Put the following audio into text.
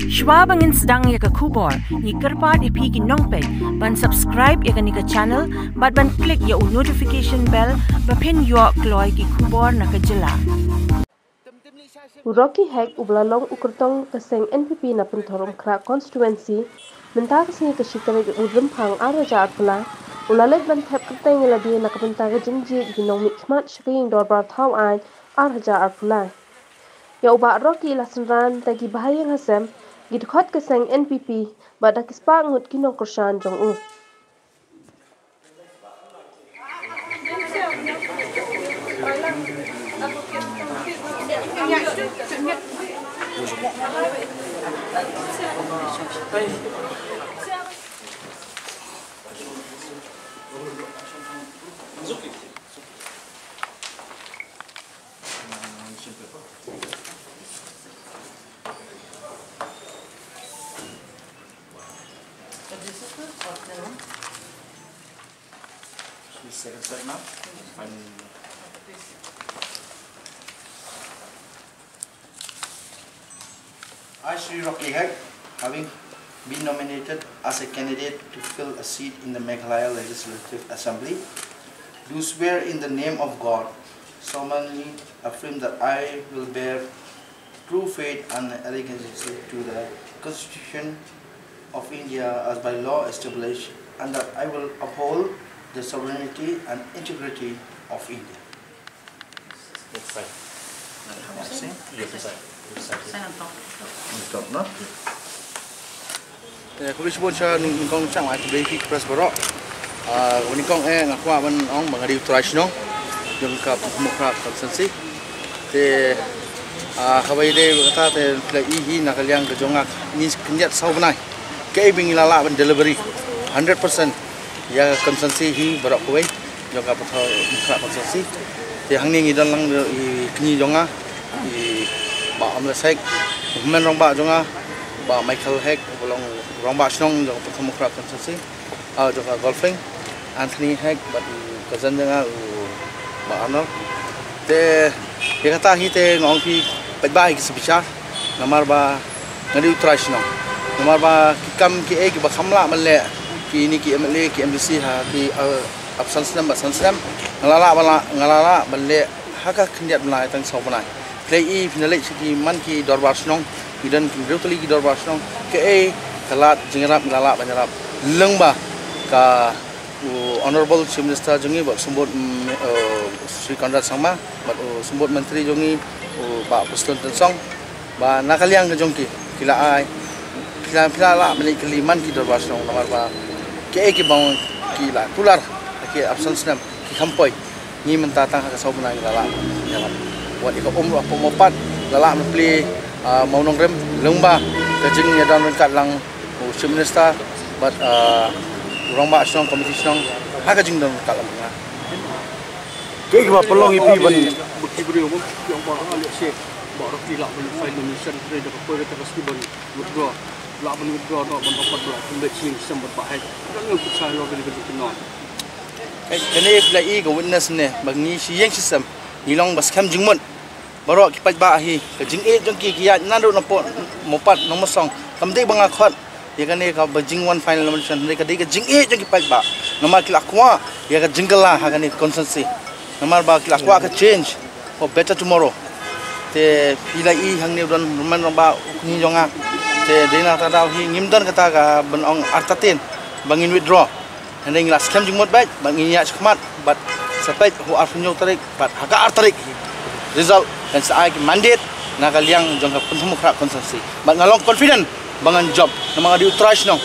Shwa bangin sedang ya ke kubor, ni kerpat ipi ki nongpek, ban subscribe ya ke ni ke channel, ban klik ya notification bell, bapin yo kloy ki kubor na ke jela. Rocky Hek ublalong Kyrtong ke seng NPP na Pynthorumkhrah constituency, mynta ke sini ke tarik Rymphang araja atpula, leit ban Thep Kyrteng lade na ke bynta ke jingjied di nongmihkhmat shking dorbar thaw araja atpula. Ya ubah Rocky la Synran tagi bahaiing hasem, dkhot ke seng NPP, badak Spah Ngut ki Nongkyrshan jong. Second step now. I, Sri Rocky Hek, having been nominated as a candidate to fill a seat in the Meghalaya Legislative Assembly, do swear in the name of God, solemnly affirm that I will bear true faith and allegiance to the Constitution of India as by law established, and that I will uphold the sovereignty and integrity of India. Stop, no? Kulisbon ningkong sang ay tubig press barok. Ningkong ngakwa ban ong mangadi traditional yung Pynthorumkhrah constituency. Te kawai de kata te ihi nakaliang kejongak ni kenyat sau benai. Ke bing lala ban delivery 100%. Ya constituency hi barok kuai yung Pynthorumkhrah constituency. Te hangni ngidan lang i kni jonga i ba amlasek men rong ba jonga ba Michael Hek bolong rong ba snong yung Pynthorumkhrah constituency jonga golfing Anthony Hek ba cousin jonga ba ano te kata hi te ngong pi pajba ki sebicha namar ba ngadi traditional namar ba kam ki ba khamla malle ki ni ki MLA ki MDC ha ki absence number sansam ngalala balle Haka kendiat belai tang saubanai lei finale ki man ki dorbar snong kidan ki brutally ki dorbar snong ke talat jingrap ngalala banjarap lengba ka honorable chief minister jongi ba sumbut Sri Kandrat sama ba sumbut menteri jongi ba Presiden Tensong ba nakaliang ke jongki kila ai kila la beli keliman ki dorbar snong nomor ba ke bang kila tular ke absence nam ki kampoi ni mentatang hak saubanai ngalala ngalap buat ikut apa mopat lalak membeli mau nongrem lengba kejing ya dan kat lang chief minister but orang bak snong komisi snong hak kejing dan kat lang ke kiba pelong ipi ban bukti beri umum yang ba alik se ba Rocky lak ban file nomination tre de ko ta kasi ban withdraw lak ban withdraw no ban opat lak kumbe sing sembat bahai dan ngul pusah lo gani gani non kene plai go witness ne bangi siang system nilong bas kam jingmon barok ki pajba hi ke jingjied jong ki ya nandu na po mopat nomor song kamde banga khot ya kane ka bajing one final nomination ne ka de ke jingjied jong ki pajba nomor ki lakwa ya ka jingala ha kane consensus nomor ba ki lakwa ka change for better tomorrow te pilai hang ne don man ba ni jonga te dina ta daw hi ngimdan kata ka benong artatin bangin withdraw and then last time jingmot baik bangin ya khmat but sampai hu arfunyo tarik but Haka tarik result dan saya mandate nakaliang jong Pynthorumkhrah constituency. Bang ngalong confident bangan job na mga di utras no.